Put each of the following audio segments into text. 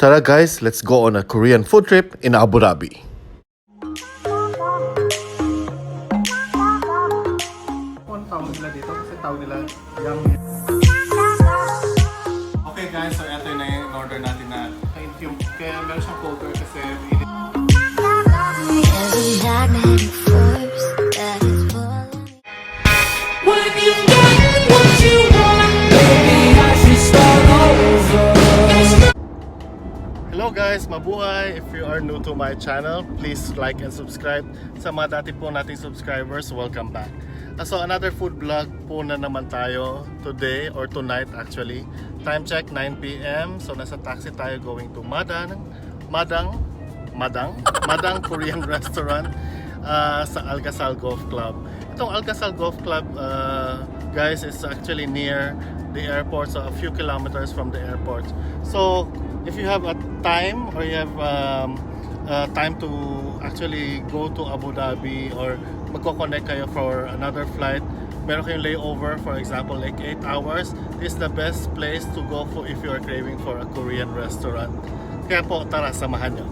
Tara guys, let's go on a Korean food trip in Abu Dhabi. Ang tawag nila dito kasi tawag nila yung... Okay guys, so ito na yung order natin na yung kaya meron siyang folder kasi Hello guys, mabuhay! If you are new to my channel, please like and subscribe. Sa mga dati po nating subscribers, welcome back. So another food vlog po na naman tayo today or tonight actually. Time check 9 PM. So nasa taxi tayo going to Madang Korean Restaurant sa Algasal Golf Club. Itong Algasal Golf Club guys is actually near the airport, so a few kilometers from the airport. So if you have a time or you have time to actually go to Abu Dhabi or magko-connect kayo for another flight, meron kayong layover, for example like 8 hours, this is the best place to go for if you are craving for a Korean restaurant. Kaya po, tara, samahan nyo.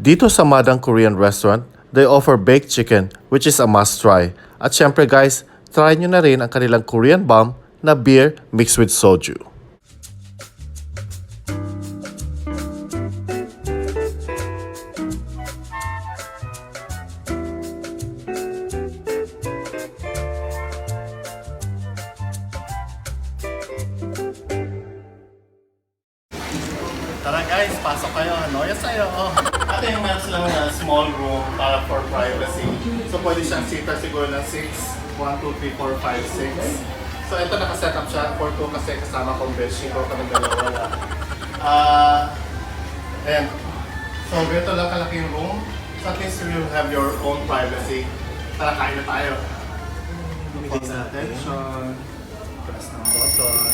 Dito sa Madang Korean Restaurant, they offer baked chicken, which is a must try. At syempre guys, try nyo na rin ang kanilang Korean bomb na beer mixed with soju. Tara guys, pasok kayo. Ano? Yes sa'yo. Ate yung meron silang small room para for privacy. So pwede siyang seater siguro ng 6. 1, 2, 3, 4, 5, 6. So ito nakaset up siya for 2 kasi kasama kong bed sheet ko kami dalawa. And so ganito lang kalaki yung room. So at least you have your own privacy. Tara, kain na tayo. bigay sa attention, press ng button.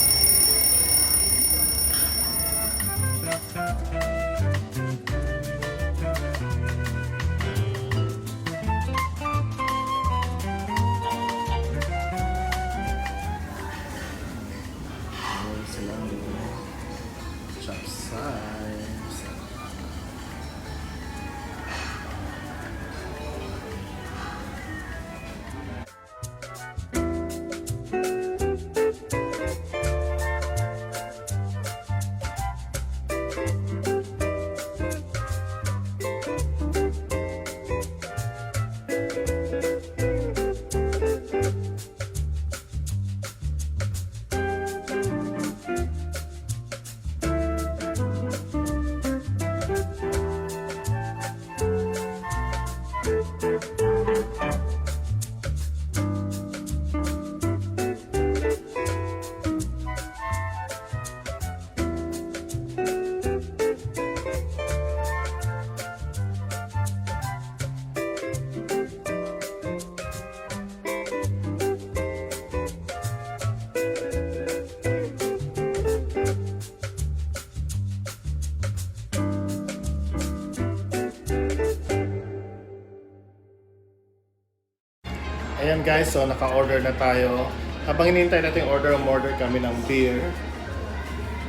Ayan guys, so naka-order na tayo. Habang hinihintay natin yung order kami ng beer.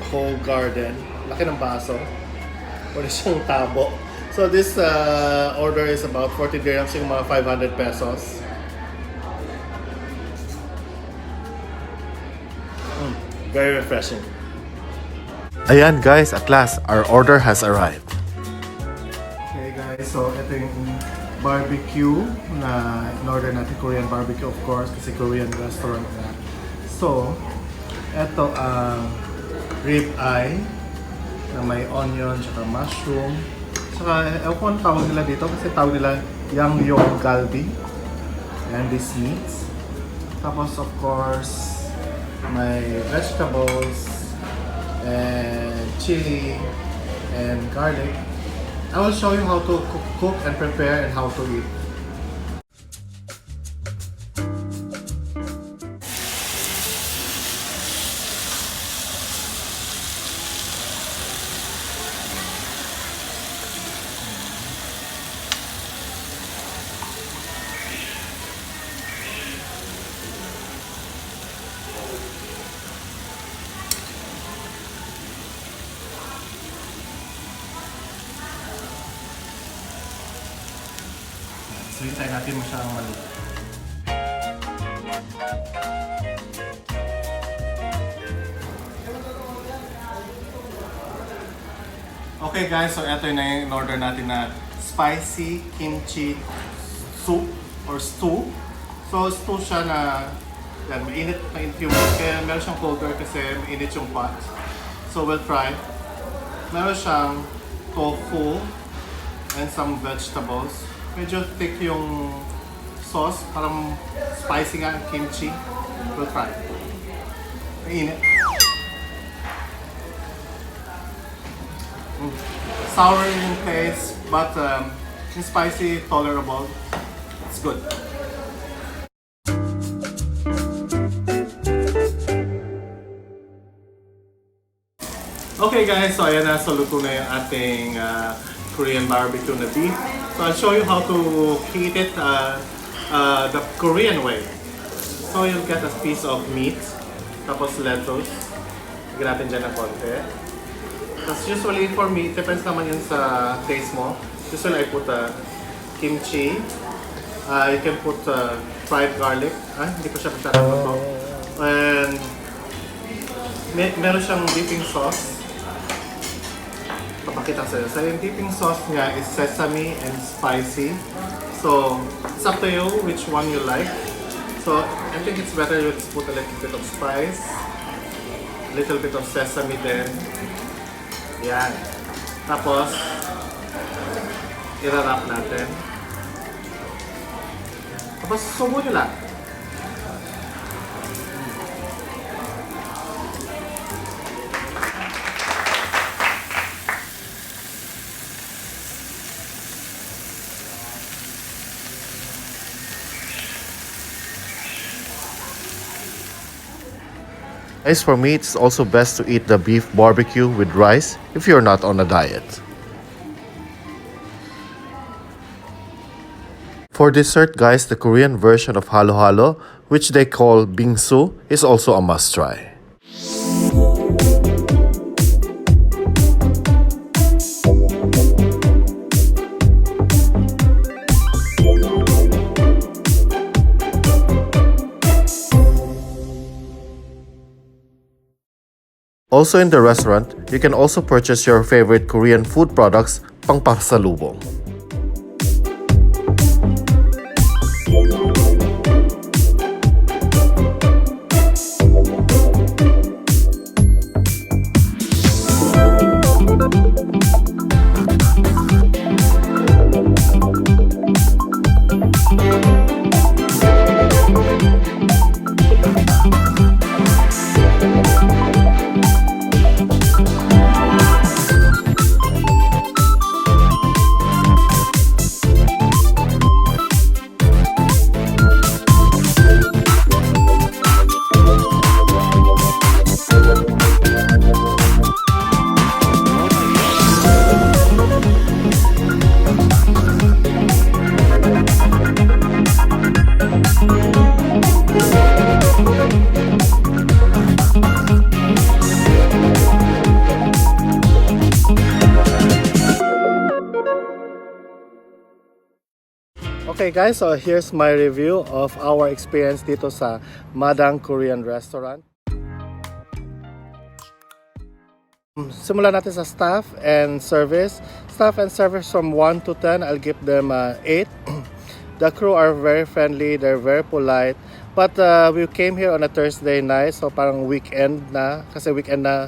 Whole Garden. Laki ng baso. Wala siyang tabo. So this order is about 40 dirhams, yung mga 500 pesos. Very refreshing. Ayan guys, at last, our order has arrived. Okay guys, so ito yung barbecue na in-order natin, Korean barbecue of course kasi Korean restaurant na. So, ito ang rib eye na may onion tsaka mushroom. Tsaka, ewan ko ang tawag nila dito kasi tawag nila yang galbi. And this meats. Tapos of course, may vegetables and chili and garlic. I will show you how to cook and prepare and how to eat. So hintayin natin mo siyang maluto. Okay guys, so ito na yung in-order natin na spicy kimchi soup or stew. So stew siya na yan, mainit yung kaya meron siyang colder kasi mainit yung pot. So we'll try. Meron siyang tofu and some vegetables. Medyo thick yung sauce, parang spicy nga ang kimchi. We'll try. Mainit. Sour in taste, but spicy, tolerable. It's good. Okay guys, so ayan na, so luto na yung ating Korean barbecue na beef. So I'll show you how to heat it the Korean way. So you'll get a piece of meat, tapos lettuce. Lagyan natin dyan ng konti. Tapos usually for me, depends naman yun sa taste mo. Usually I put kimchi. You can put fried garlic. Hindi ko siya pagtatapos. And meron siyang dipping sauce. Papakita sa'yo. So yung dipping sauce niya is sesame and spicy. So it's up to you which one you like. So I think it's better you just put a little bit of spice. A little bit of sesame then. Yan. Tapos, i-wrap natin. Tapos, subo nyo lang. As for me, it's also best to eat the beef barbecue with rice if you're not on a diet. For dessert guys, the Korean version of halo halo, which they call bingsu, is also a must try. Also in the restaurant, you can also purchase your favorite Korean food products pangpasalubong. Okay guys, so here's my review of our experience dito sa Madang Korean Restaurant. Simulan natin sa staff and service. Staff and service from 1 to 10, I'll give them 8. The crew are very friendly, they're very polite. But we came here on a Thursday night, so parang weekend na. Kasi weekend na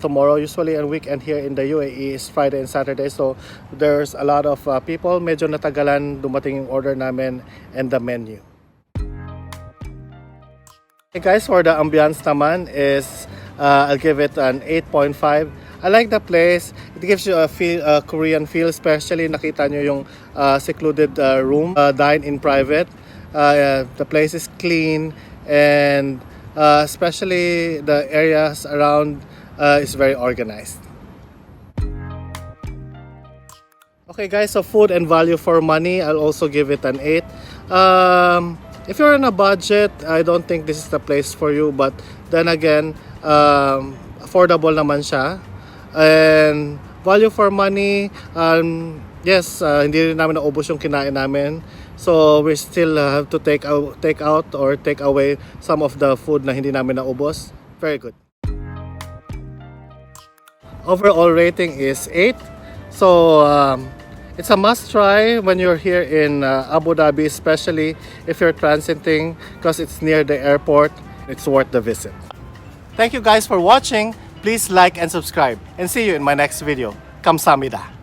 tomorrow. Usually a weekend here in the UAE is Friday and Saturday. So there's a lot of people. Medyo natagalan dumating yung order namin and the menu. Hey guys, for the ambiance naman is I'll give it an 8.5. I like the place. It gives you a feel, Korean feel, especially nakita nyo yung secluded room, dine in private. The place is clean and especially the areas around is very organized. Okay guys, so food and value for money, I'll also give it an 8. If you're on a budget, I don't think this is the place for you, but then again, affordable naman siya. And value for money, Yes, hindi rin namin naubos yung kinain namin. So we still have to take out or take away some of the food na hindi namin naubos. Very good. Overall rating is 8. So it's a must try when you're here in Abu Dhabi, especially if you're transiting because it's near the airport. It's worth the visit. Thank you guys for watching. Please like and subscribe and see you in my next video. Kamsahamnida.